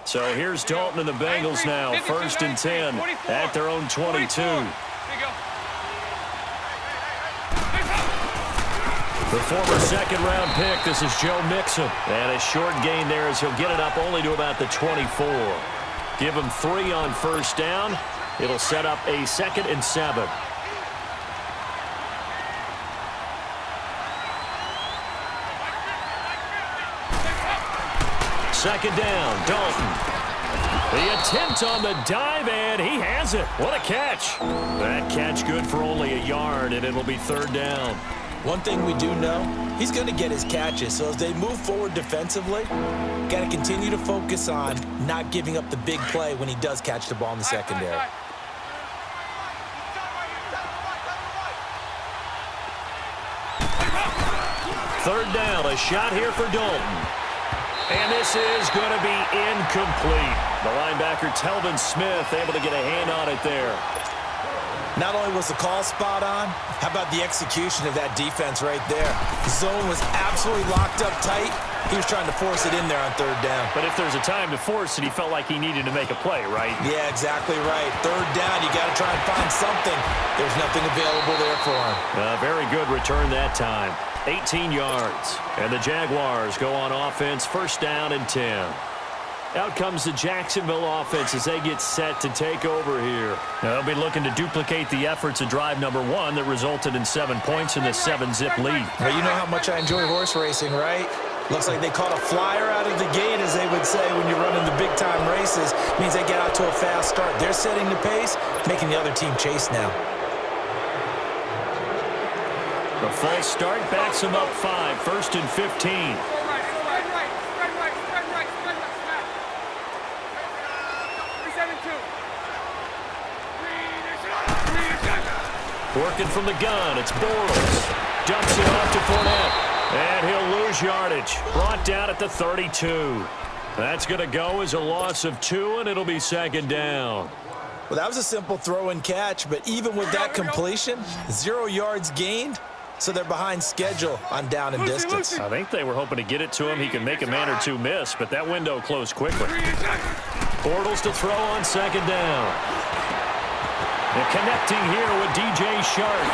So here's Dalton and the Bengals now, 1st and 10 at their own 22. The former second-round pick, this is Joe Mixon. And a short gain there as he'll get it up only to about the 24. Give him 3 on 1st down. It'll set up a 2nd and 7. Second down, Dalton. The attempt on the dive, and he has it. What a catch. That catch good for only a yard, and it'll be 3rd down. One thing we do know, he's going to get his catches. So as they move forward defensively, got to continue to focus on not giving up the big play when he does catch the ball in the secondary. Third down, a shot here for Dalton. And this is going to be incomplete. The linebacker, Telvin Smith, able to get a hand on it there. Not only was the call spot on, how about the execution of that defense right there? The zone was absolutely locked up tight. He was trying to force it in there on 3rd down. But if there's a time to force it, he felt like he needed to make a play, right? Yeah, exactly right. 3rd down, you got to try and find something. There's nothing available there for him. Very good return that time. 18 yards. And the Jaguars go on offense, 1st down and 10. Out comes the Jacksonville offense as they get set to take over here. They'll be looking to duplicate the efforts of drive number 1 that resulted in 7 points in the 7-zip lead. Well, you know how much I enjoy horse racing, right? Looks like they caught a flyer out of the gate, as they would say when you're running the big-time races. Means they get out to a fast start. They're setting the pace, making the other team chase now. The false start backs him up 5, 1st and 15. Working from the gun, it's Bortles. Dumps it off to Fournette. And he'll lose yardage. Brought down at the 32. That's going to go as a loss of 2, and it'll be 2nd down. Well, that was a simple throw and catch, but even with that completion, 0 yards gained, so they're behind schedule on down and distance. I think they were hoping to get it to him. He can make a man or 2 miss, but that window closed quickly. Bortles to throw on 2nd down. And connecting here with DJ Shark.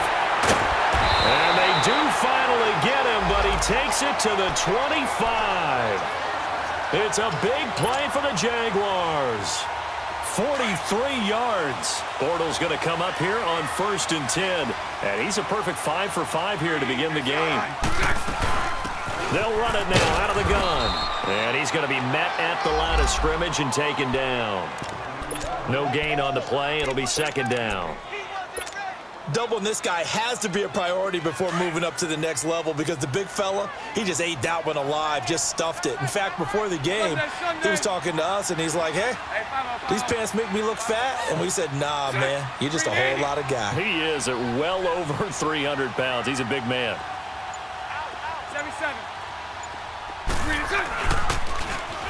And they do finally get him, but he takes it to the 25. It's a big play for the Jaguars. 43 yards. Bortles going to come up here on 1st and 10. And he's a perfect 5 for 5 here to begin the game. They'll run it now out of the gun. And he's going to be met at the line of scrimmage and taken down. No gain on the play. It'll be 2nd down. Doubling this guy has to be a priority before moving up to the next level, because the big fella, he just ate that one alive, just stuffed it. In fact, before the game, he was talking to us, and he's like, hey, these pants make me look fat. And we said, nah, man, you're just a whole lot of guy. He is at well over 300 pounds. He's a big man.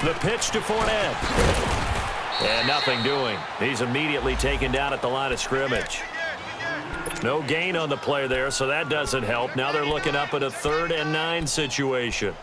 The pitch to Fournette. And nothing doing. He's immediately taken down at the line of scrimmage. No gain on the play there, so that doesn't help. Now they're looking up at a 3rd and 9 situation.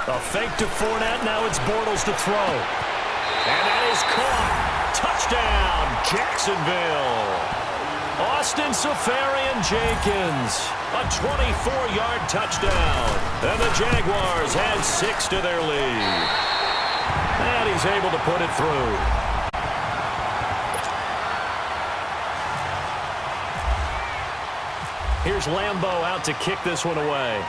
A fake to Fournette. Now it's Bortles to throw. And that is caught. Touchdown, Jacksonville. Austin Seferian-Jenkins. A 24-yard touchdown. And the Jaguars had 6 to their lead. And he's able to put it through. Here's Lambeau out to kick this one away.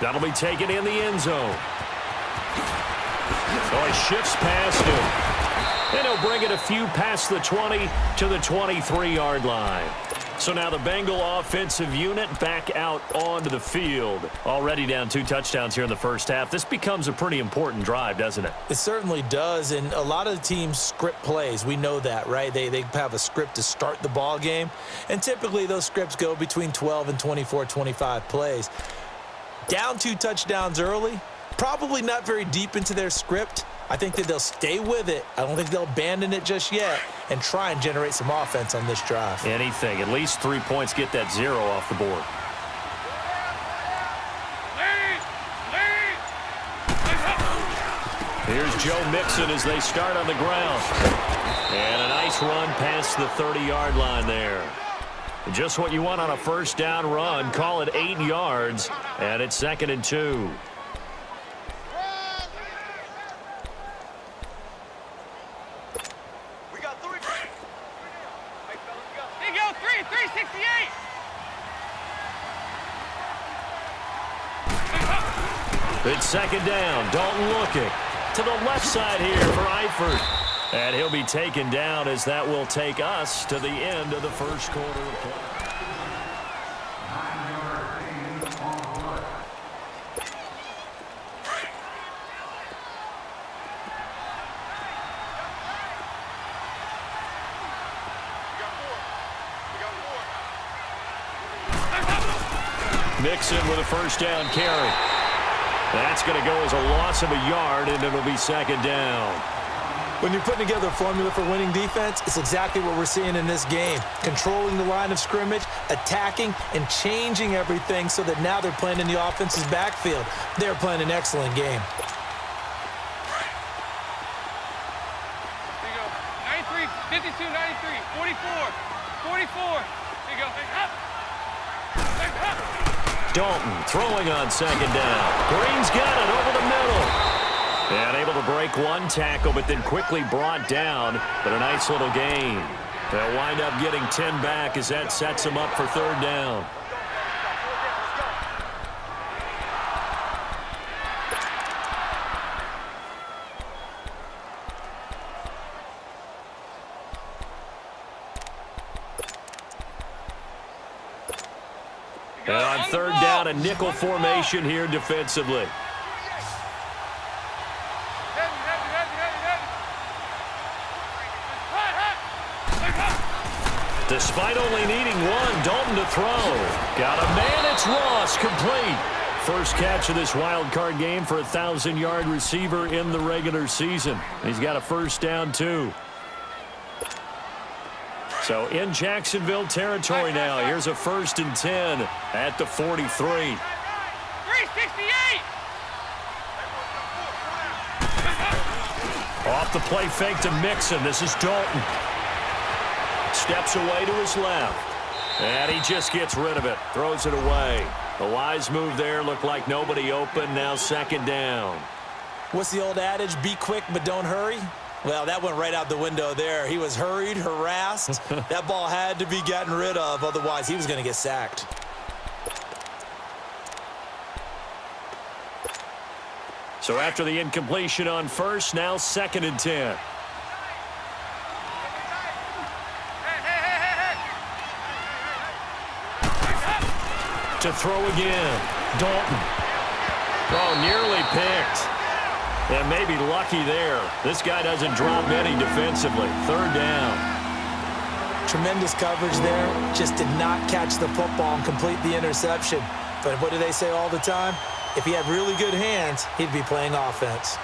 That'll be taken in the end zone. Oh, he shifts past him. And he'll bring it a few past the 20 to the 23-yard line. So now the Bengal offensive unit back out onto the field. Already down 2 touchdowns here in the first half. This becomes a pretty important drive, doesn't it? It certainly does, and a lot of the teams script plays. We know that, right? They have a script to start the ball game, and typically those scripts go between 12 and 24, 25 plays. Down 2 touchdowns early, probably not very deep into their script. I think that they'll stay with it. I don't think they'll abandon it just yet and try and generate some offense on this drive. Anything. At least 3 points, get that 0 off the board. Here's Joe Mixon as they start on the ground. And a nice run past the 30-yard line there. Just what you want on a first down run. Call it 8 yards, and it's 2nd and 2. It's 2nd down. Dalton looking to the left side here for Eifert. And he'll be taken down as that will take us to the end of the first quarter of play. Mixon with a first down carry. That's going to go as a loss of a yard, and it'll be 2nd down. When you're putting together a formula for winning defense, it's exactly what we're seeing in this game. Controlling the line of scrimmage, attacking, and changing everything so that now they're playing in the offense's backfield. They're playing an excellent game. There you go. 93, 52, 93, 44, 44. There you go. Up. Dalton throwing on 2nd down. Green's got it over the middle. And able to break 1 tackle, but then quickly brought down. But a nice little gain. They'll wind up getting 10 back as that sets them up for 3rd down. And on 3rd down, a nickel formation here defensively. Despite only needing 1, Dalton to throw. Got a man, it's Ross, complete. First catch of this wild card game for a 1,000-yard receiver in the regular season. He's got a first down, too. So in Jacksonville territory now. Here's a 1st and 10 at the 43. 368. Off the play fake to Mixon. This is Dalton. Steps away to his left. And he just gets rid of it. Throws it away. A wise move there. Looked like nobody open. Now 2nd down. What's the old adage? Be quick, but don't hurry. Well, that went right out the window there. He was hurried, harassed. That ball had to be gotten rid of. Otherwise, he was going to get sacked. So after the incompletion on 1st, now 2nd and 10. To throw again. Dalton. Oh, nearly picked. And maybe lucky there. This guy doesn't drop any defensively. 3rd down. Tremendous coverage there. Just did not catch the football and complete the interception. But what do they say all the time? If he had really good hands, he'd be playing offense.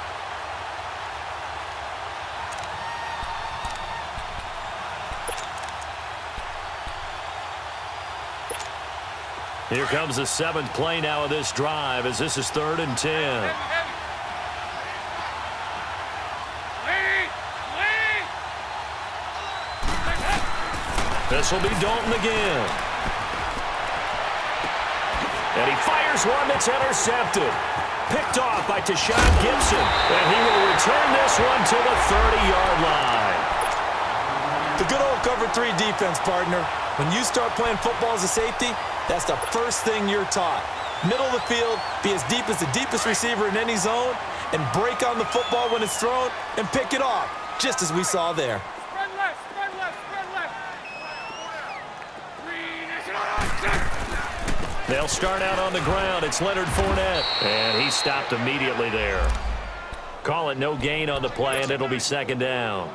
Here comes the 7th play now of this drive as this is 3rd and 10. This will be Dalton again. And he fires one that's intercepted. Picked off by Tashawn Gibson. And he will return this one to the 30-yard line. The good old cover 3 defense, partner. When you start playing football as a safety, that's the first thing you're taught. Middle of the field, be as deep as the deepest receiver in any zone, and break on the football when it's thrown and pick it off, just as we saw there. Spread left, spread left, spread left. 3, They'll start out on the ground. It's Leonard Fournette. And he stopped immediately there. Call it no gain on the play, and it'll be second down.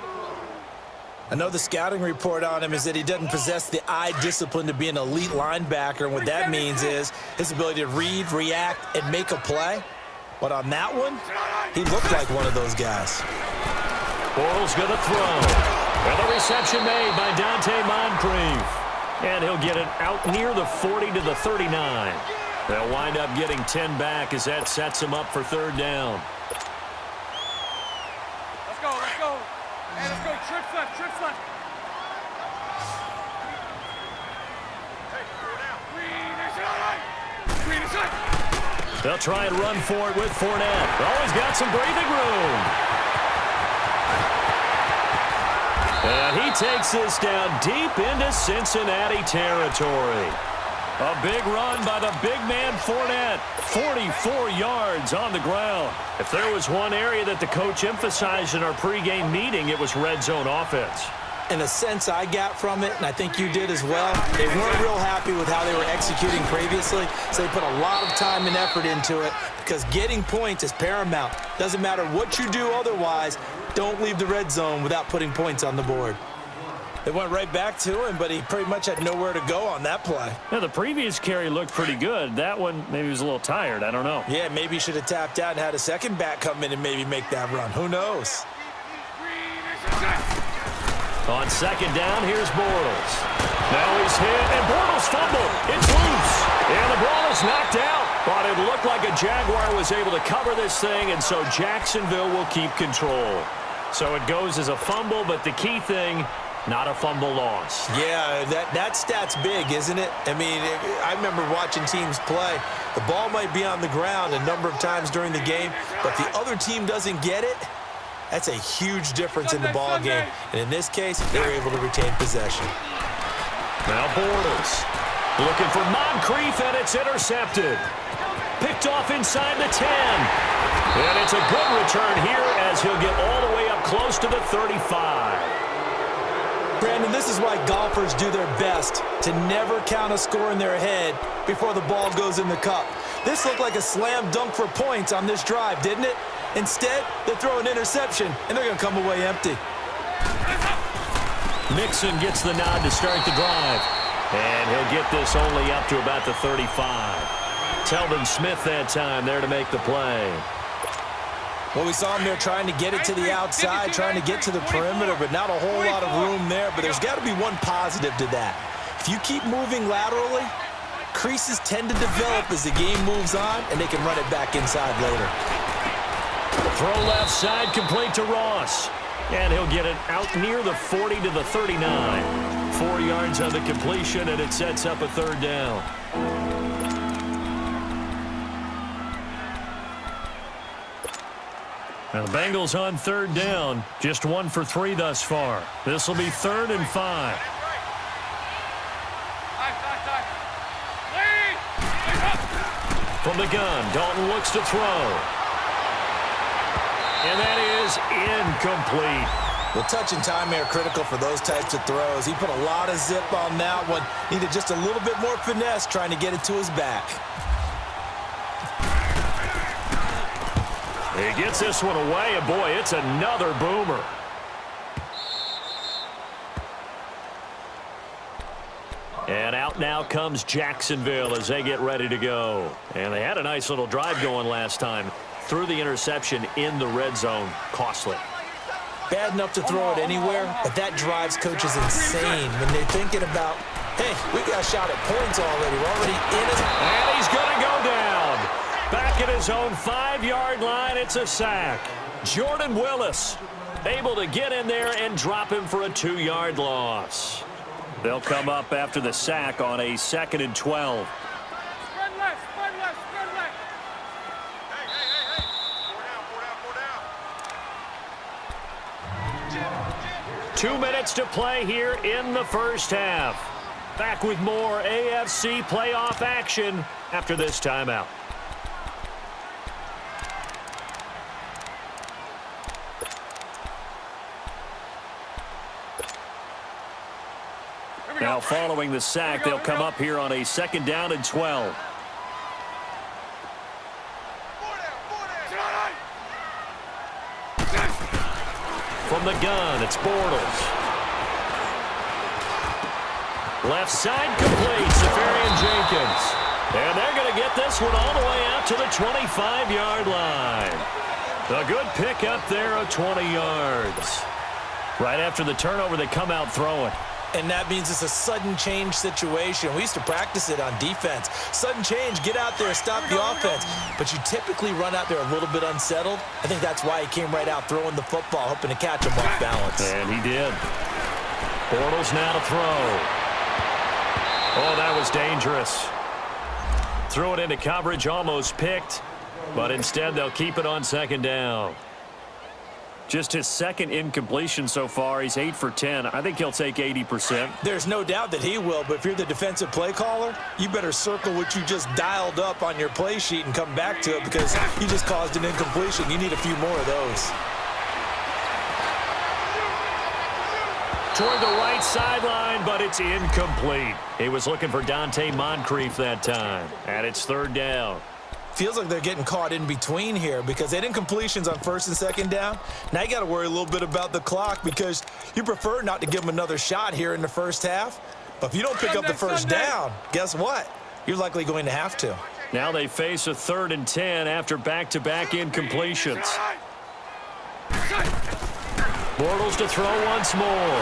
I know the scouting report on him is that he doesn't possess the eye discipline to be an elite linebacker, and what that means is his ability to read, react, and make a play. But on that one, he looked like one of those guys. Bortles going to throw. And the reception made by Dante Moncrief. And he'll get it out near the 40 to the 39. They'll wind up getting 10 back as that sets them up for third down. Let's go, let's go. Hey, let's go. Trips left, trips left. Green is up. They'll try and run for it with Fournette. Always got some breathing room. And he takes this down deep into Cincinnati territory. A big run by the big man Fournette. 44 yards on the ground. If there was one area that the coach emphasized in our pregame meeting, it was red zone offense. And the sense I got from it, and I think you did as well, they weren't real happy with how they were executing previously, so they put a lot of time and effort into it because getting points is paramount. Doesn't matter what you do otherwise, don't leave the red zone without putting points on the board. They went right back to him, but he pretty much had nowhere to go on that play. Yeah, the previous carry looked pretty good. That one, maybe he was a little tired. I don't know. Yeah, maybe he should have tapped out and had a second back come in and maybe make that run. Who knows? On second down, here's Bortles. Now he's hit, and Bortles fumbled. It's loose, and the ball is knocked out. But it looked like a Jaguar was able to cover this thing, and so Jacksonville will keep control. So it goes as a fumble, but the key thing, not a fumble loss. Yeah, that stat's big, isn't it? I mean, I remember watching teams play. The ball might be on the ground a number of times during the game, but the other team doesn't get it. That's a huge difference in the ball game. And in this case, they were able to retain possession. Now Bortles looking for Moncrief, and it's intercepted. Picked off inside the 10. And it's a good return here as he'll get all the way up close to the 35. Brandon, this is why golfers do their best to never count a score in their head before the ball goes in the cup. This looked like a slam dunk for points on this drive, didn't it? Instead, they throw an interception, and they're going to come away empty. Mixon gets the nod to start the drive. And he'll get this only up to about the 35. Telvin Smith that time there to make the play. Well, we saw him there trying to get it to the outside, trying to get to the perimeter, but not a whole lot of room there. But there's got to be one positive to that. If you keep moving laterally, creases tend to develop as the game moves on, and they can run it back inside later. Throw left side, complete to Ross. And he'll get it out near the 40 to the 39. 4 yards on the completion, and it sets up a third down. Now the Bengals on third down. Just 1 for 3 thus far. This will be 3rd and 5. From the gun, Dalton looks to throw. And that is incomplete. Well, touch and timing are critical for those types of throws. He put a lot of zip on that one. Needed just a little bit more finesse trying to get it to his back. He gets this one away, and boy, it's another boomer. And out now comes Jacksonville as they get ready to go. And they had a nice little drive going last time. Threw the interception in the red zone. Costly. Bad enough to throw it anywhere, but that drives coaches insane when they're thinking about, hey, we got a shot at points already. We're already in it. And he's going to go down. Back at his own 5-yard line, it's a sack. Jordan Willis able to get in there and drop him for a 2-yard loss. They'll come up after the sack on a 2nd and 12. Spread left, spread left, spread left. Hey. 4 down. 2 minutes to play here in the first half. Back with more AFC playoff action after this timeout. Now Now following the sack, they'll come up here on a 2nd down and 12. From the gun, it's Bortles. Left side complete, Safarian-Jenkins. And they're going to get this one all the way out to the 25-yard line. A good pick up there of 20 yards. Right after the turnover, they come out throwing. And that means it's a sudden change situation. We used to practice it on defense. Sudden change, get out there, stop the offense. But you typically run out there a little bit unsettled. I think that's why he came right out throwing the football, hoping to catch him off balance. And he did. Bortles now to throw. Oh, that was dangerous. Threw it into coverage, almost picked. But instead, they'll keep it on 2nd down. Just his 2nd incompletion so far. He's 8 for 10. I think he'll take 80%. There's no doubt that he will, but if you're the defensive play caller, you better circle what you just dialed up on your play sheet and come back to it because you just caused an incompletion. You need a few more of those. Toward the right sideline, but it's incomplete. He was looking for Dante Moncrief that time, and it's 3rd down. Feels like they're getting caught in between here because they had incompletions on 1st and 2nd down. Now you got to worry a little bit about the clock because you prefer not to give them another shot here in the first half. But if you don't pick up the 1st down, guess what? You're likely going to have to. Now they face a 3rd and 10 after back-to-back incompletions. Bortles to throw once more.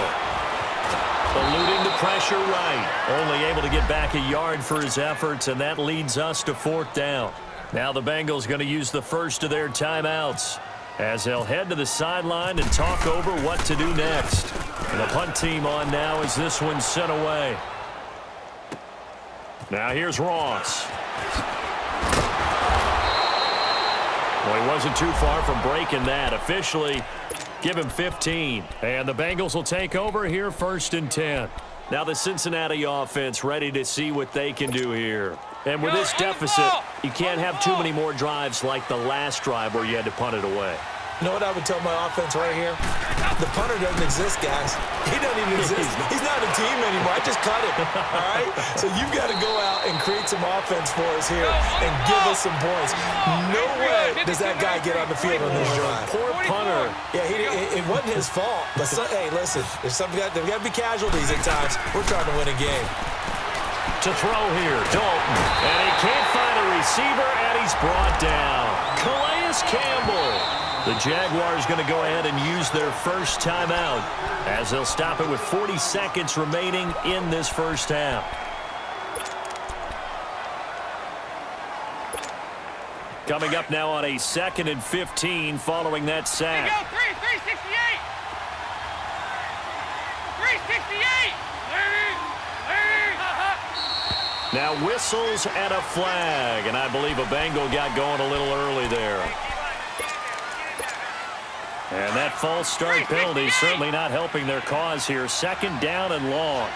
Eluding the pressure right. Only able to get back a yard for his efforts, and that leads us to 4th down. Now the Bengals going to use the first of their timeouts as they'll head to the sideline and talk over what to do next. And the punt team on now as this one's sent away. Now here's Ross. Well, he wasn't too far from breaking that. Officially, give him 15. And the Bengals will take over here 1st and 10. Now the Cincinnati offense ready to see what they can do here. And with this deficit, you can't have too many more drives like the last drive where you had to punt it away. You know what I would tell my offense right here? The punter doesn't exist, guys. He doesn't even exist. He's not a team anymore. I just cut him, all right? So you've got to go out and create some offense for us here and give us some points. No way does that guy get on the field on this drive. Poor punter. Yeah, it wasn't his fault. But, hey, listen, there's got to be casualties at times. We're trying to win a game. To throw here, Dalton. And he can't find a receiver, and he's brought down. Calais Campbell. The Jaguars going to go ahead and use their first timeout as they'll stop it with 40 seconds remaining in this first half. Coming up now on a 2nd and 15 following that sack. Here we go, 368. 368. Now whistles and a flag, and I believe a Bengal got going a little early there. And that false start penalty certainly not helping their cause here. 2nd down and long.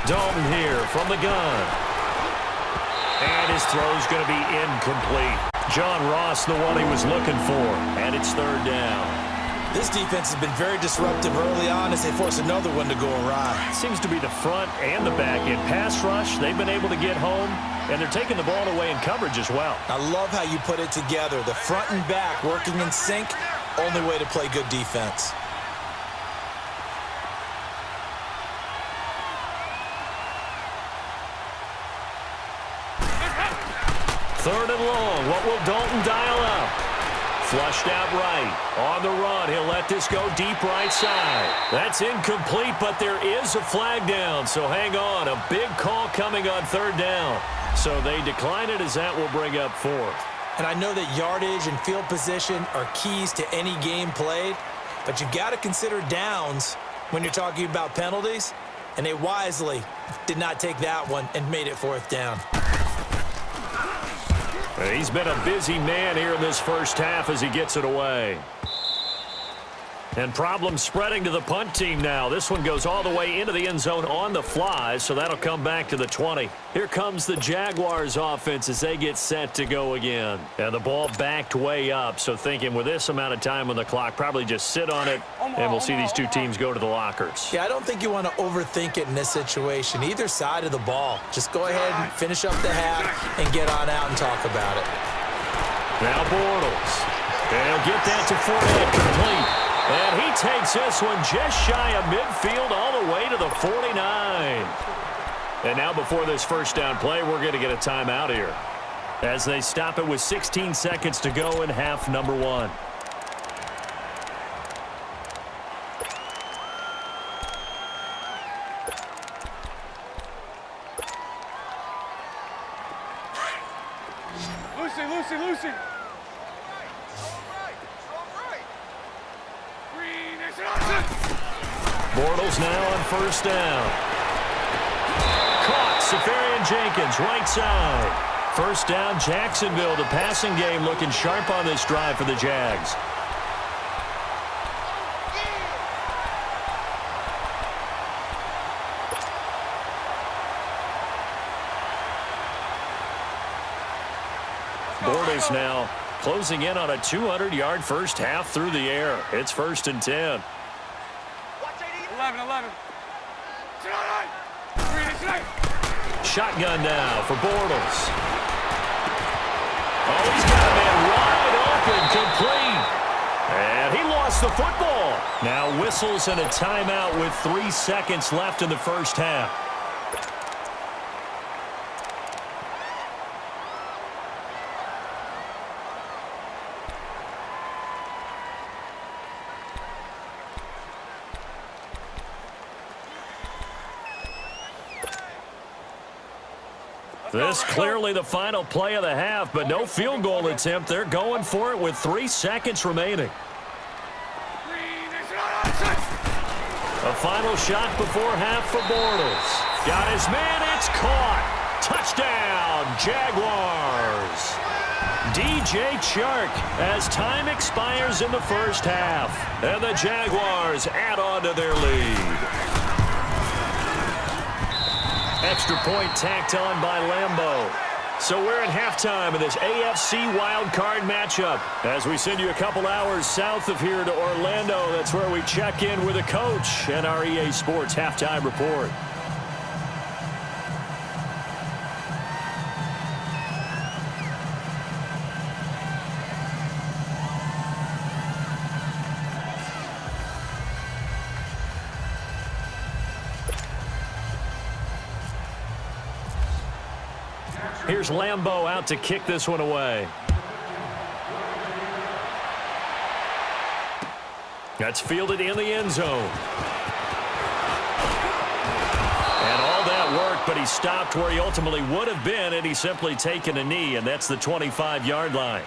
Dalton here from the gun. And his throw's going to be incomplete. John Ross, the one he was looking for, and it's 3rd down. This defense has been very disruptive early on as they force another one to go awry. Seems to be the front and the back end. Pass rush, they've been able to get home, and they're taking the ball away in coverage as well. I love how you put it together. The front and back working in sync, only way to play good defense. Third and long. What will Dalton dial up? Flushed out right. On the run, he'll let this go deep right side. That's incomplete, but there is a flag down, so hang on. A big call coming on 3rd down. So they decline it as that will bring up 4th. And I know that yardage and field position are keys to any game played, but you've got to consider downs when you're talking about penalties, and they wisely did not take that one and made it 4th down. He's been a busy man here in this first half as he gets it away. And problems spreading to the punt team now. This one goes all the way into the end zone on the fly, so that'll come back to the 20. Here comes the Jaguars offense as they get set to go again. And the ball backed way up, so thinking with this amount of time on the clock, probably just sit on it, and we'll see these two teams go to the lockers. Yeah, I don't think you want to overthink it in this situation. Either side of the ball. Just go ahead and finish up the half and get on out and talk about it. Now Bortles. They'll get that to Fournette, complete. And he takes this one just shy of midfield all the way to the 49. And now before this first down play, we're going to get a timeout here as they stop it with 16 seconds to go in half number 1. Lucy. Bortles now on first down. Caught. Safarian-Jenkins, right side. First down, Jacksonville. The passing game looking sharp on this drive for the Jags. Bortles now closing in on a 200-yard first half through the air. It's 1st and 10. 11. Shotgun now for Bortles. Oh, he's got a man wide open, complete. And he lost the football. Now whistles and a timeout with 3 seconds left in the first half. This clearly the final play of the half, but no field goal attempt. They're going for it with 3 seconds remaining. A final shot before half for Bortles. Got his man, it's caught. Touchdown, Jaguars. DJ Chark as time expires in the first half. And the Jaguars add on to their lead. Extra point tacked on by Lambeau. So we're at halftime of this AFC wildcard matchup. As we send you a couple hours south of here to Orlando, that's where we check in with the coach and our EA Sports halftime report. Here's Lambeau out to kick this one away. That's fielded in the end zone. And all that worked, but he stopped where he ultimately would have been, and he's simply taken a knee, and that's the 25-yard line.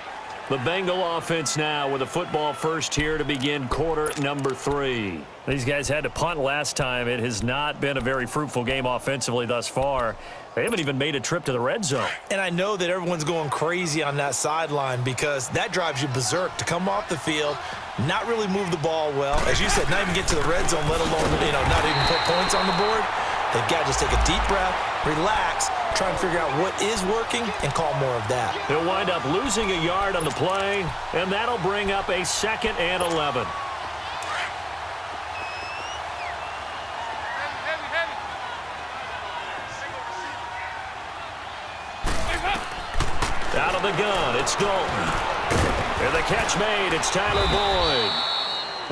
The Bengal offense now with a football first here to begin quarter number 3. These guys had to punt last time. It has not been a very fruitful game offensively thus far. They haven't even made a trip to the red zone. And I know that everyone's going crazy on that sideline because that drives you berserk to come off the field, not really move the ball well. As you said, not even get to the red zone, let alone, not even put points on the board. They've got to just take a deep breath, relax, try and figure out what is working, and call more of that. They'll wind up losing a yard on the play, and that'll bring up a 2nd and 11. Out of the gun, it's Dalton. And the catch made, it's Tyler Boyd.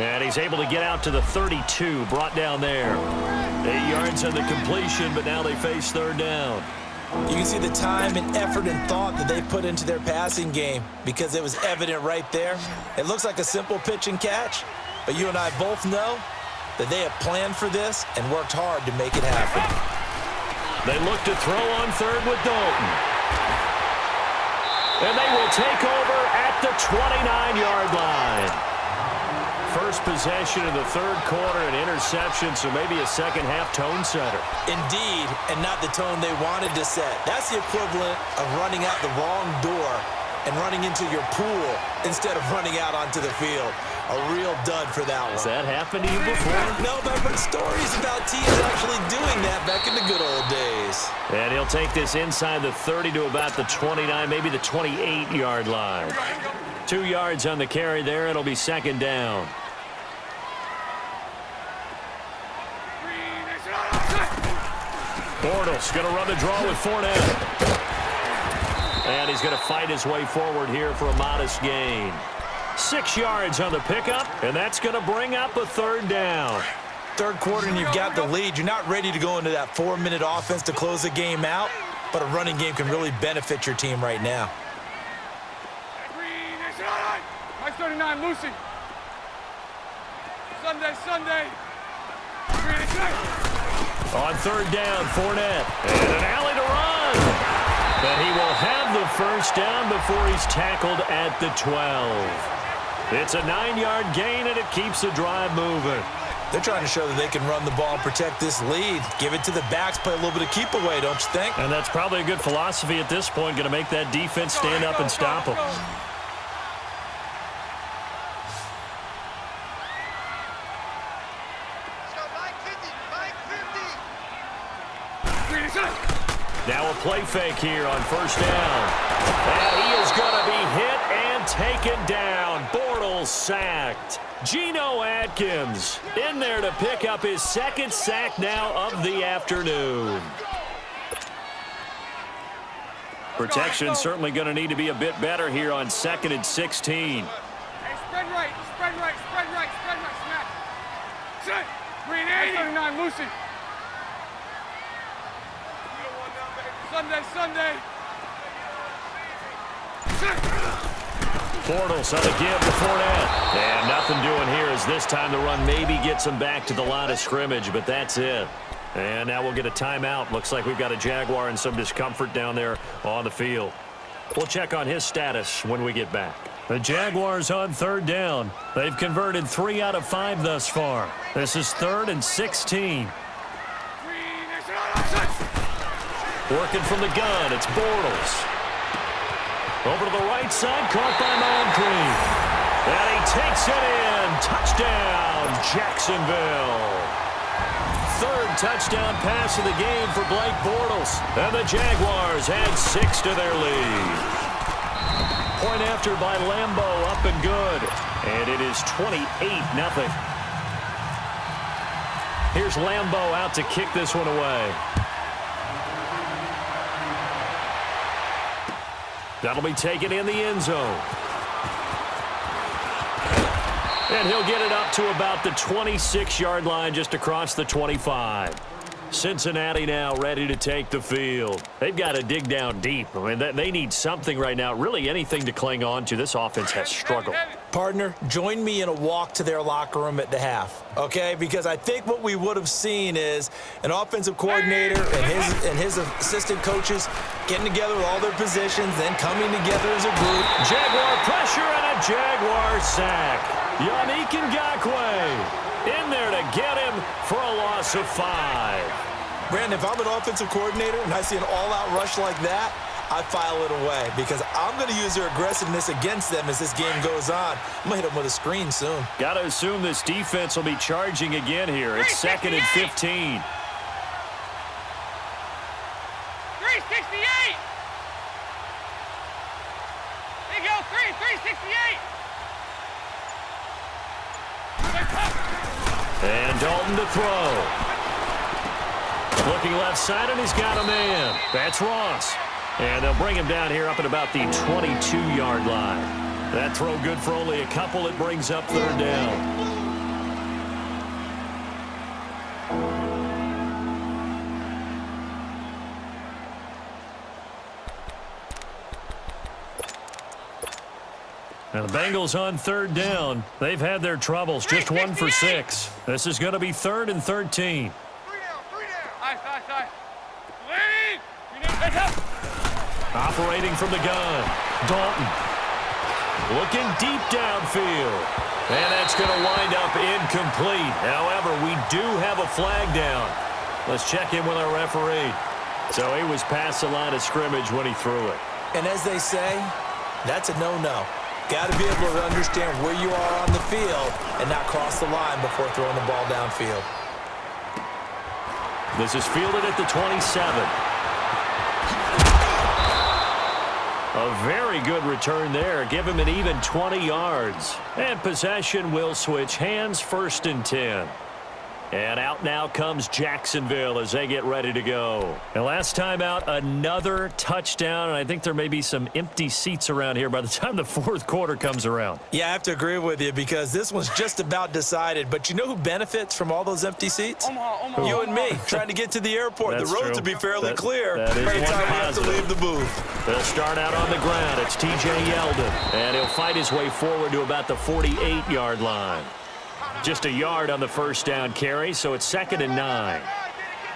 And he's able to get out to the 32, brought down there. 8 yards on the completion, but now they face 3rd down. You can see the time and effort and thought that they put into their passing game because it was evident right there. It looks like a simple pitch and catch, but you and I both know that they have planned for this and worked hard to make it happen. They look to throw on 3rd with Dalton. And they will take over at the 29-yard line. First possession of the 3rd quarter, an interception, so maybe a second-half tone setter. Indeed, and not the tone they wanted to set. That's the equivalent of running out the wrong door and running into your pool instead of running out onto the field. A real dud for that one. Has that happened to you before? No, but I've heard stories about teams actually doing that back in the good old days. And he'll take this inside the 30 to about the 29, maybe the 28-yard line. 2 yards on the carry there. It'll be second down. Bortles going to run the draw with Fournette. And he's going to fight his way forward here for a modest gain. 6 yards on the pickup, and that's going to bring up a third down. Third quarter and you've got the lead. You're not ready to go into that 4-minute offense to close the game out, but a running game can really benefit your team right now. My 39, Lucy. Sunday. On third down, Fournette. And an alley to run. But he will have the first down before he's tackled at the 12. It's a 9-yard gain, and it keeps the drive moving. They're trying to show that they can run the ball and protect this lead. Give it to the backs, play a little bit of keep away, don't you think? And that's probably a good philosophy at this point, going to make that defense stand up and stop them. Now a play fake here on first down. And he is going to be hit and taken down. Bortles sacked. Geno Atkins in there to pick up his second sack now of the afternoon. Protection certainly going to need to be a bit better here on 2nd and 16. Hey, spread right, smack. Set. Green 80. 39, Lucy. Sunday. Bortles on the give to Fournette. And nothing doing here as this time the run maybe gets him back to the line of scrimmage, but that's it. And now we'll get a timeout. Looks like we've got a Jaguar in some discomfort down there on the field. We'll check on his status when we get back. The Jaguars on third down. They've converted 3 out of 5 thus far. This is 3rd and 16. Working from the gun, it's Bortles. Over to the right side, caught by Moncrief. And he takes it in. Touchdown, Jacksonville. 3rd touchdown pass of the game for Blake Bortles. And the Jaguars add 6 to their lead. Point after by Lambo, up and good. And it is 28-0. Here's Lambo out to kick this one away. That'll be taken in the end zone. And he'll get it up to about the 26-yard line, just across the 25. Cincinnati now ready to take the field. They've got to dig down deep. I mean, they need something right now, really anything to cling on to. This offense has struggled. Partner, join me in a walk to their locker room at the half, okay? Because I think what we would have seen is an offensive coordinator and his assistant coaches getting together with all their positions, then coming together as a group. Jaguar pressure and a Jaguar sack. Yannick Ngakoue in there to get him for a loss of 5. Brandon, if I'm an offensive coordinator and I see an all-out rush like that, I file it away because I'm going to use their aggressiveness against them as this game goes on. I'm going to hit them with a screen soon. Got to assume this defense will be charging again here. It's 2nd and 15. 368. There you go, 368. And Dalton to throw. Looking left side, and he's got a man. That's Ross. And they'll bring him down here up at about the 22-yard line. That throw good for only a couple. It brings up third down. And the Bengals on third down. They've had their troubles. Just 1 for 6. This is going to be 3rd and 13. 3 down. Ice. Lead. Operating from the gun. Dalton. Looking deep downfield. And that's going to wind up incomplete. However, we do have a flag down. Let's check in with our referee. So he was past the line of scrimmage when he threw it. And as they say, That's a no-no. Got to be able to understand where you are on the field and not cross the line before throwing the ball downfield. This is fielded at the 27. A very good return there. Give him an even 20 yards. And possession will switch hands, 1st and 10. And out now comes Jacksonville as they get ready to go. And last time out, another touchdown. And I think there may be some empty seats around here by the time the 4th quarter comes around. Yeah, I have to agree with you because this one's just about decided. But you know who benefits from all those empty seats? Omaha. You and me, trying to get to the airport. That's the roads true. will be fairly clear that is by the one time we have to positive. leave the booth. They'll start out on the ground. It's T.J. Yeldon. And he'll fight his way forward to about the 48-yard line. Just a yard on the 1st down carry, so it's 2nd and 9.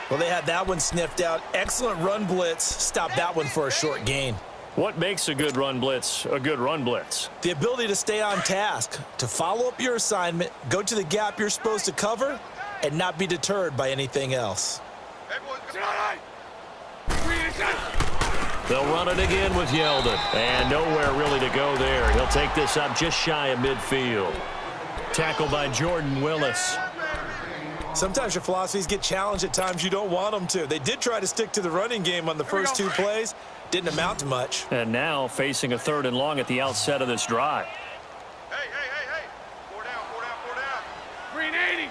Well, they had that one sniffed out. Excellent run blitz. Stop that one for a short gain. What makes a good run blitz a good run blitz? The ability to stay on task, to follow up your assignment, go to the gap you're supposed to cover, and not be deterred by anything else. They'll run it again with Yeldon. And nowhere really to go there. He'll take this up just shy of midfield. Tackle by Jordan Willis. Sometimes your philosophies get challenged at times you don't want them to. They did try to stick to the running game on the first 2 plays. Didn't amount to much. And now facing a 3rd and long at the outset of this drive. Hey. 4 down. Green 80.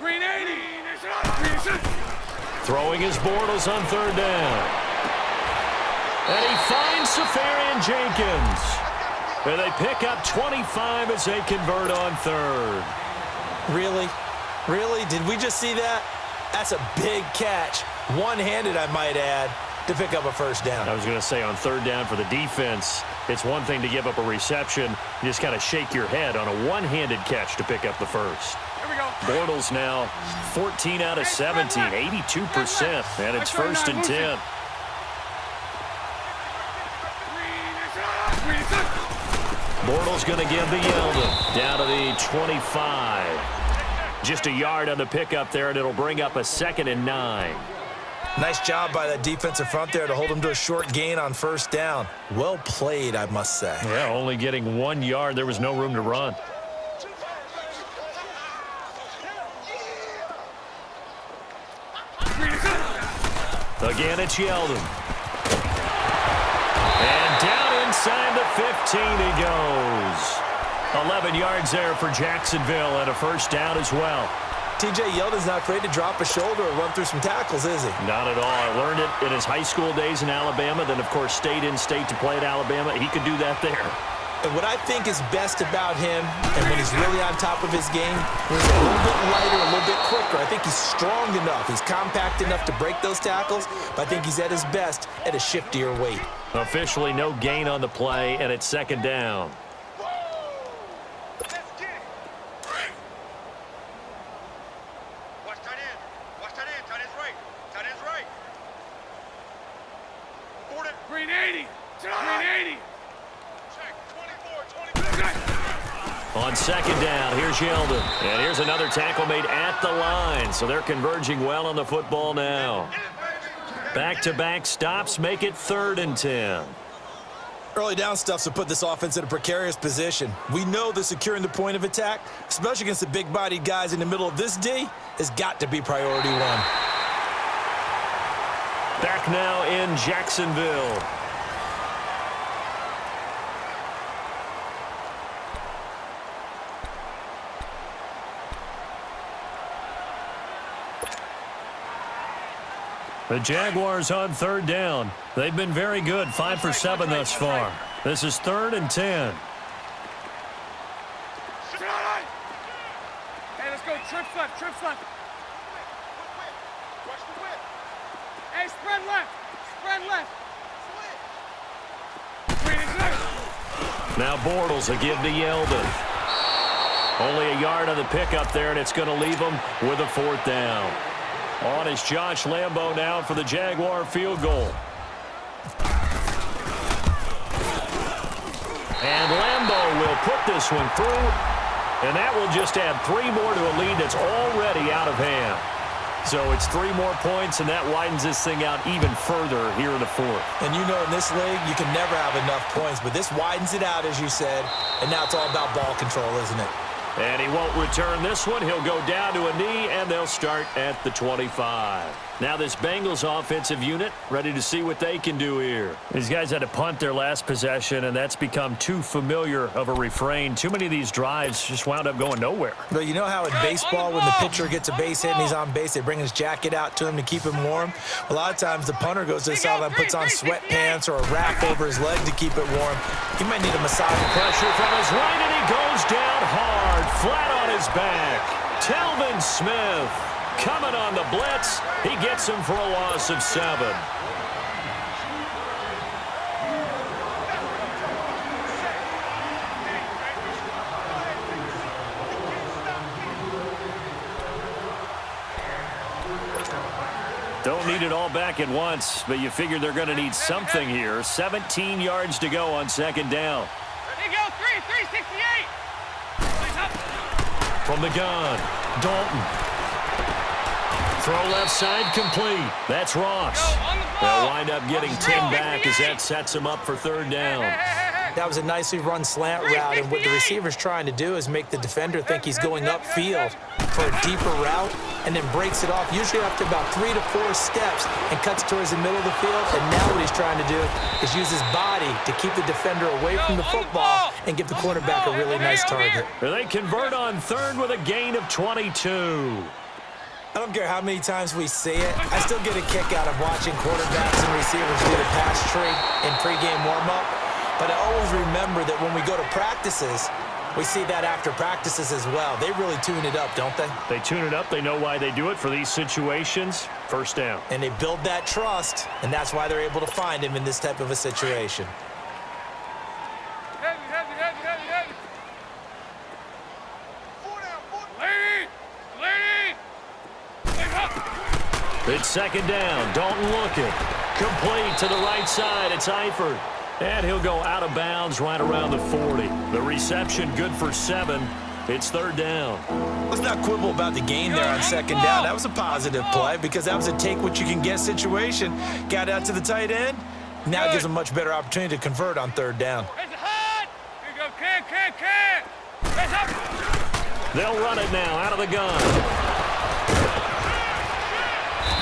Green 80. Throwing his Bortles on 3rd down. And he finds Safarian Jenkins. And they pick up 25 as they convert on 3rd. Really? Really? Did we just see that? That's a big catch. One-handed, I might add, to pick up a 1st down. I was going to say on 3rd down for the defense, it's one thing to give up a reception. You just kind of shake your head on a one-handed catch to pick up the 1st. Here we go. Bortles now 14 out of 17, 82%. And it's 1st and 10. Bortles going to give the Yeldon down to the 25. Just a yard on the pickup there, and it'll bring up a 2nd and 9. Nice job by that defensive front there to hold him to a short gain on 1st down. Well played, I must say. Yeah, only getting 1 yard. There was no room to run. Again, it's Yeldon. And down inside the 15 he goes. 11 yards there for Jacksonville and a 1st down as well. T.J. Yeldon's not afraid to drop a shoulder or run through some tackles, is he? Not at all. I learned it in his high school days in Alabama, then, of course, stayed in state to play at Alabama. He could do that there. And what I think is best about him, and when he's really on top of his game, when he's a little bit lighter, a little bit quicker, I think he's strong enough. He's compact enough to break those tackles, but I think he's at his best at a shiftier weight. Officially no gain on the play, and it's 2nd down. Green 80. Green 80. On 2nd down, here's Yeldon. And here's another tackle made at the line. So they're converging well on the football now. Back-to-back stops make it 3rd and 10. Early down stuff's to put this offense in a precarious position. We know that securing the point of attack, especially against the big-bodied guys in the middle of this D, has got to be priority 1. Back now in Jacksonville. The Jaguars on 3rd down. They've been very good, 5 for 7 thus far. This is 3rd and 10. Hey, let's go. Trips left. Hey, spread left. Now Bortles will give to Yeldon. Only a yard on the pickup there, and it's going to leave them with a 4th down. On is Josh Lambo now for the Jaguar field goal. And Lambo will put this one through, and that will just add 3 more to a lead that's already out of hand. So it's 3 more points, and that widens this thing out even further here in the fourth. And you know in this league, you can never have enough points, but this widens it out, as you said, and now it's all about ball control, isn't it? And he won't return this one. He'll go down to a knee, and they'll start at the 25. Now this Bengals offensive unit ready to see what they can do here. These guys had to punt their last possession, and that's become too familiar of a refrain. Too many of these drives just wound up going nowhere. But you know how in baseball, when the pitcher gets a base hit and he's on base, they bring his jacket out to him to keep him warm? A lot of times the punter goes to the sideline, puts on sweatpants or a wrap over his leg to keep it warm. He might need a massage. Pressure from his right, and he goes down hard, flat on his back. Telvin Smith coming on the blitz. He gets him for a loss of 7. Don't need it all back at once, but you figure they're going to need something here. 17 yards to go on second down. There you go, 368. From the gun, Dalton. Throw left side complete. That's Ross. They'll wind up getting 10 back as that sets him up for third down. That was a nicely run slant route, and what the receiver's trying to do is make the defender think he's going upfield for a deeper route and then breaks it off, usually after about 3 to 4 steps, and cuts towards the middle of the field. And now what he's trying to do is use his body to keep the defender away from the football and give the cornerback a really nice target. They convert on third with a gain of 22. I don't care how many times we see it. I still get a kick out of watching quarterbacks and receivers do the pass trade in pregame warm-up. But I always remember that when we go to practices, we see that after practices as well. They really tune it up, don't they? They tune it up. They know why they do it for these situations. First down. And they build that trust, and that's why they're able to find him in this type of a situation. Heavy. Lady. It's second down. Dalton looking. Complete to the right side. It's Eifert. And he'll go out of bounds right around the 40. The reception good for 7. It's third down. Let's not quibble about the gain there on second down. That was a positive play because that was a take-what-you-can-get situation. Got out to the tight end. Now it gives them a much better opportunity to convert on third down. Here you go, can. They'll run it now out of the gun.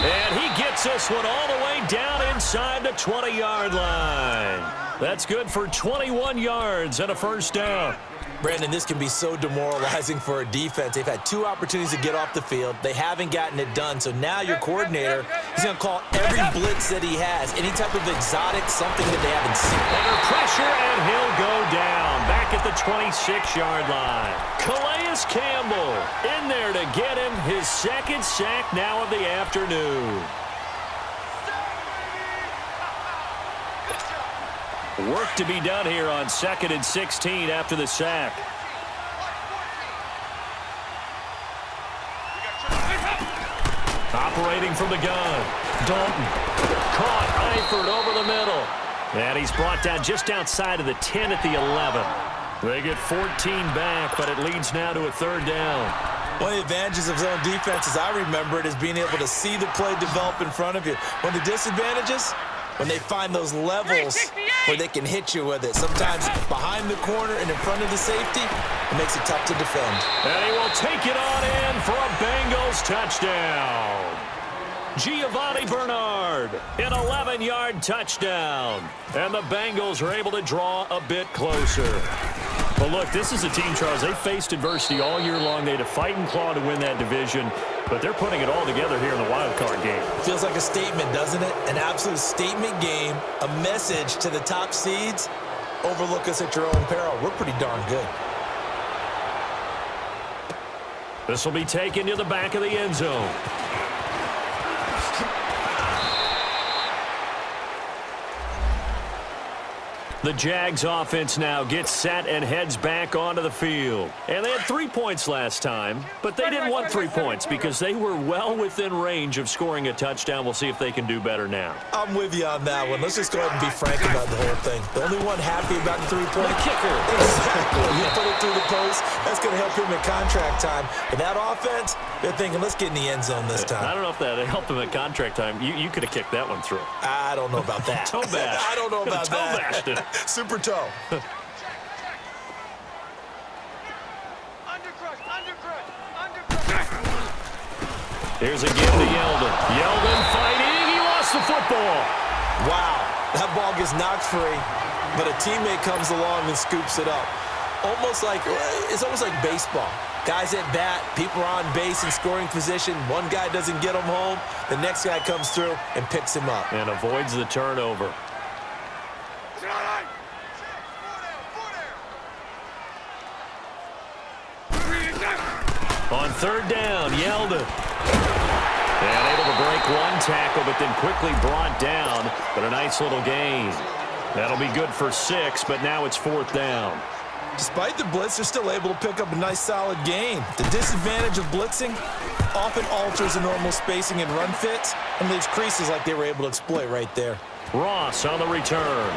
And he gets this one all the way down inside the 20-yard line. That's good for 21 yards and a first down. Brandon, this can be so demoralizing for a defense. They've had 2 opportunities to get off the field. They haven't gotten it done. So now your coordinator is going to call every blitz that he has, any type of exotic, something that they haven't seen. Under pressure, and he'll go down back at the 26-yard line. Calais Campbell in there to get him his second sack now of the afternoon. Work to be done here on 2nd and 16 after the sack. Operating from the gun. Dalton. Caught Eifert over the middle. And he's brought down just outside of the 10 at the 11. They get 14 back, but it leads now to a third down. One of the advantages of zone defense, as I remember it, is being able to see the play develop in front of you. One of the disadvantages, when they find those levels where they can hit you with it. Sometimes behind the corner and in front of the safety, it makes it tough to defend. And he will take it on in for a Bengals touchdown. Giovanni Bernard, an 11-yard touchdown. And the Bengals are able to draw a bit closer. But look, this is a team, Charles, they faced adversity all year long. They had to fight and claw to win that division, but they're putting it all together here in the wild card game. Feels like a statement, doesn't it? An absolute statement game, a message to the top seeds. Overlook us at your own peril. We're pretty darn good. This will be taken to the back of the end zone. The Jags offense now gets set and heads back onto the field. And they had 3 points last time, but they didn't want 3 points because they were well within range of scoring a touchdown. We'll see if they can do better now. I'm with you on that one. Let's just go ahead and be frank about the whole thing. The only one happy about the three-point kicker. Exactly. He put it through the post. That's going to help him in contract time. But that offense, they're thinking, let's get in the end zone this time. I don't know if that helped him at contract time. You could have kicked that one through. I don't know about that. Toe bash. I don't know about Toe that. bashed it. Super toe. Here's a give to Yeldon. Yeldon fighting. He lost the football. Wow. That ball gets knocked free, but a teammate comes along and scoops it up. It's almost like baseball. Guys at bat, people are on base in scoring position. One guy doesn't get him home. The next guy comes through and picks him up. And avoids the turnover. On third down, Yeldon. And able to break one tackle, but then quickly brought down. But a nice little gain. That'll be good for 6, but now it's 4th down. Despite the blitz, they're still able to pick up a nice, solid gain. The disadvantage of blitzing often alters the normal spacing and run fits and leaves creases like they were able to exploit right there. Ross on the return.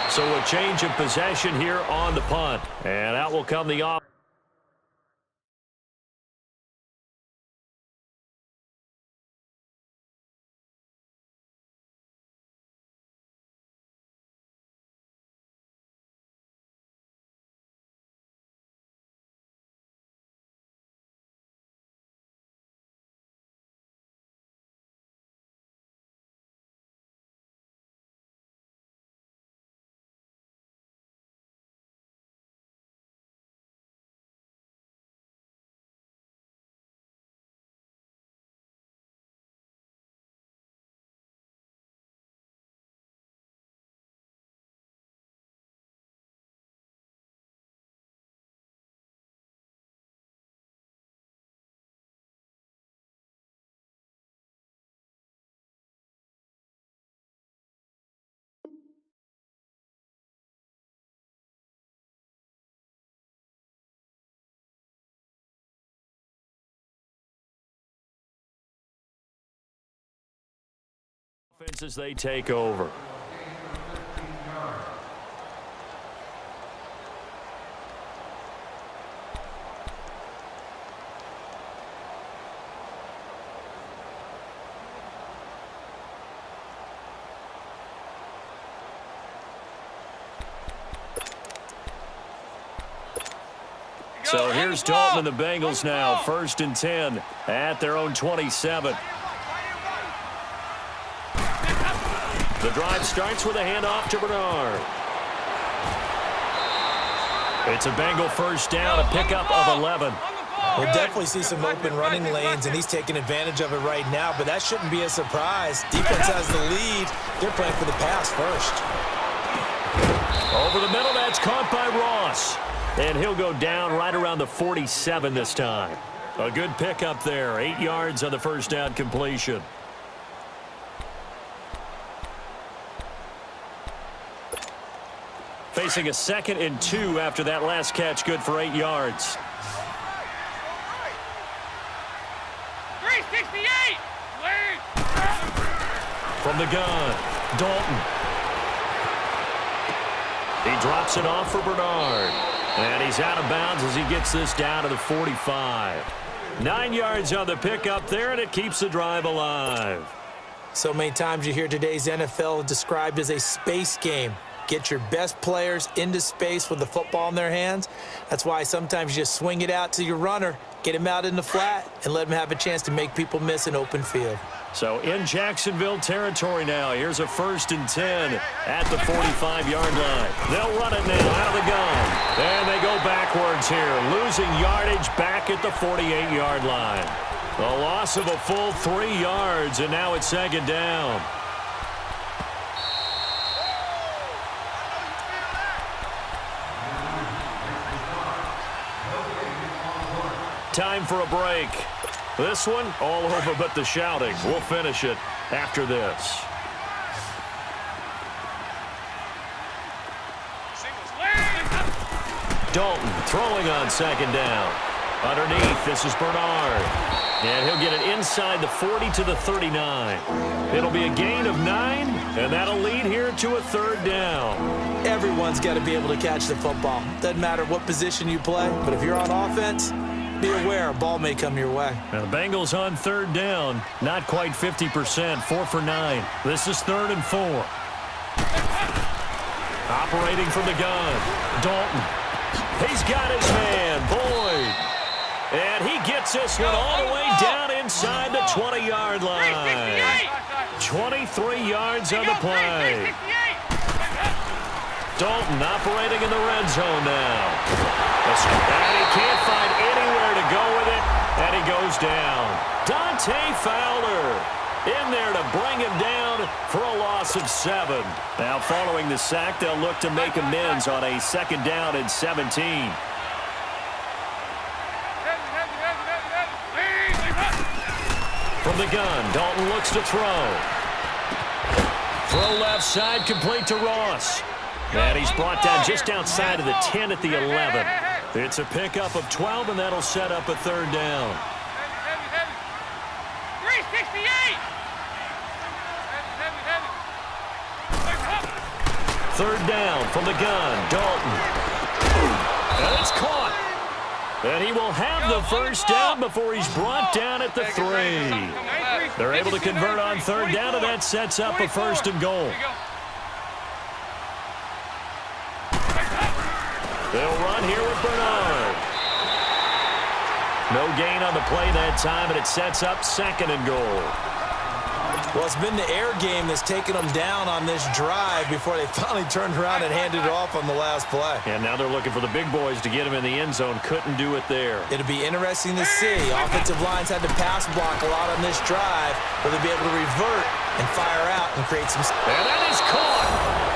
So a change of possession here on the punt. And out will come the off. As they take over. So here's Dalton and the Bengals now, 1st and 10 at their own 27. The drive starts with a handoff to Bernard. It's a Bengal first down, a pickup of 11. We'll definitely see some open running lanes, and he's taking advantage of it right now, but that shouldn't be a surprise. Defense has the lead. They're playing for the pass first. Over the middle, that's caught by Ross. And he'll go down right around the 47 this time. A good pickup there, 8 yards on the first down completion. Facing a 2nd and 2 after that last catch, good for 8 yards. 368! From the gun, Dalton. He drops it off for Bernard. And he's out of bounds as he gets this down to the 45. 9 yards on the pickup there, and it keeps the drive alive. So many times you hear today's NFL described as a space game. Get your best players into space with the football in their hands. That's why sometimes you just swing it out to your runner, get him out in the flat, and let him have a chance to make people miss an open field. So in Jacksonville territory now, here's a 1st and 10 at the 45-yard line. They'll run it now out of the gun. And they go backwards here, losing yardage back at the 48-yard line. A loss of a full 3 yards, and now it's 2nd down. Time for a break. This one, all over but the shouting. We'll finish it after this. Dalton throwing on second down. Underneath, this is Bernard. And he'll get it inside the 40 to the 39. It'll be a gain of 9, and that'll lead here to a third down. Everyone's got to be able to catch the football. Doesn't matter what position you play, but if you're on offense, be aware a ball may come your way. Now the Bengals on third down, not quite 50%, 4 for 9. This is 3rd and 4. Operating from the gun, Dalton. He's got his man, Boyd. And he gets this one all the way down inside the 20-yard line. 23 yards on the play. Dalton operating in the red zone now. And he can't find anywhere to go with it, and he goes down. Dante Fowler in there to bring him down for a loss of 7. Now following the sack, they'll look to make amends on a 2nd down and 17. From the gun, Dalton looks to throw. Throw left side, complete to Ross. And he's brought down just outside of the 10 at the 11. It's a pickup of 12, and that'll set up a 3rd down. 368! 3rd down from the gun, Dalton. And it's caught. And he will have the 1st down before he's brought down at the 3. They're able to convert on 3rd down, and that sets up a 1st and goal. They'll run here with Bernard. No gain on the play that time, and it sets up 2nd and goal. Well, it's been the air game that's taken them down on this drive before they finally turned around and handed it off on the last play. And now they're looking for the big boys to get him in the end zone. Couldn't do it there. It'll be interesting to see. Offensive lines had to pass block a lot on this drive. Will they be able to revert and fire out and create some... And that is caught.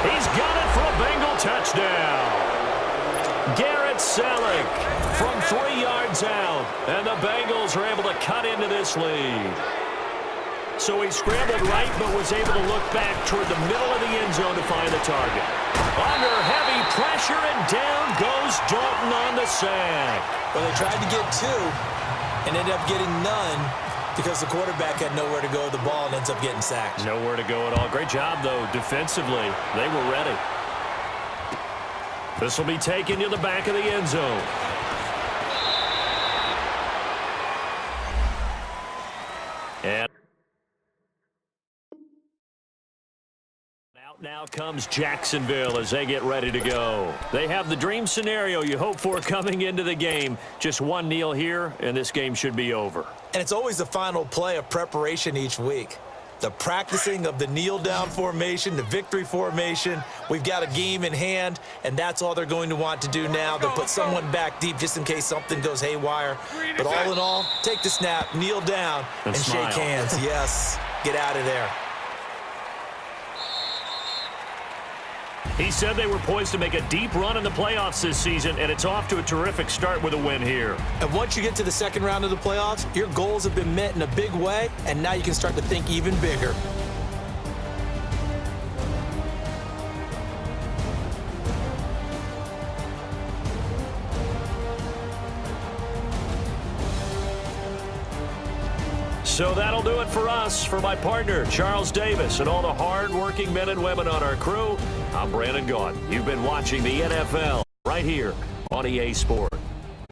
He's got it for a Bengal touchdown. Garrett Selleck from 3 yards out. And the Bengals are able to cut into this lead. So he scrambled right, but was able to look back toward the middle of the end zone to find the target. Under heavy pressure, and down goes Dalton on the sack. Well, they tried to get 2 and ended up getting none because the quarterback had nowhere to go with the ball and ends up getting sacked. Nowhere to go at all. Great job, though, defensively. They were ready. This will be taken to the back of the end zone. And out now comes Jacksonville as they get ready to go. They have the dream scenario you hope for coming into the game. Just one kneel here, and this game should be over. And it's always the final play of preparation each week. The practicing of the kneel-down formation, the victory formation. We've got a game in hand, and that's all they're going to want to do now. They'll put someone back deep just in case something goes haywire. But all in all, take the snap, kneel down, and shake hands. Yes, get out of there. He said they were poised to make a deep run in the playoffs this season, and it's off to a terrific start with a win here. And once you get to the 2nd round of the playoffs, your goals have been met in a big way, and now you can start to think even bigger. So that'll do it for us. For my partner, Charles Davis, and all the hard-working men and women on our crew, I'm Brandon Gaudin. You've been watching the NFL right here on EA Sports.